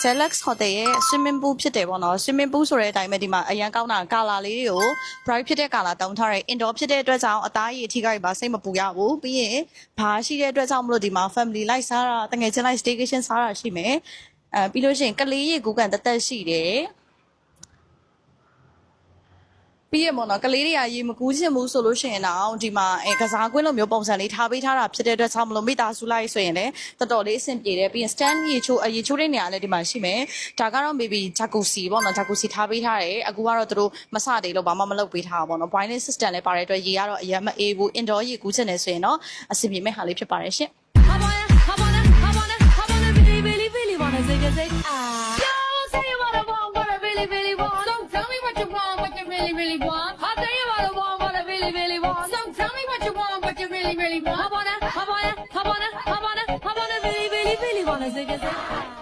Select Hotel ရဲ့ swimming pool ဖြစ်တယ်ပေါ့နော် swimming pool ဆိုတဲ့အတိုင်းပဲဒီမှာအရန်ကောင်းတာကာလာလေးတွေကို bright ဖြစ်တဲ့ကာလာတောင်းထားတယ် indoor ဖြစ်တဲ့အတွက်ကြောင့်အသားရည်အထီးကြီးပါစိတ်မပူရဘူးပြီးရင်ဘာရှိတဲ့အတွက်ကြောင့်မလို့ဒီမှာ family life စားတာတကယ်ချင်း life staycation စားတာရှိမယ်ပြီးလို့ရှိရင်ကလေးရေကူးကန်တက်တက်ရှိတယ်ပြီးရမနော်ကလေးတွေကရေမကူးချင်ဘူးဆိုလို့ရှိရင်တော့ဒီမှာကစားကွင်းလိုမျိုးပုံစံလေးထားပေးထားတာဖြစ်တဲ့အတွက်ကြောင့်မလို့မိသားစုလိုက်ဆိုရင်လည်းတော်တော်လေးအဆင်ပြေတယ်ပြီးရင် stand ရေချိုးတဲ့နေရာလည်းဒီမှာရှိမယ်ဒါကတော့ maybe jacuzzi ပေါ့နော် jacuzzi ထားပေးထားတယ်အခုကတော့သူတို့မစသေးလို့ဘာမှမလုပ်ပေးထားပါဘူးနော် boiling system လည်းပါတဲ့အတွက်ရေကတော့အရင်မအေးဘူး indoor ရေကူးချင်တယ်ဆိုရင်တော့အဆင်ပြေမဲ့ဟာလေးဖြစ်ပါတယ်ရှင်really want. I'll tell you what I want, what I really want. So tell me what you want, what you really want. I wanna really wanna say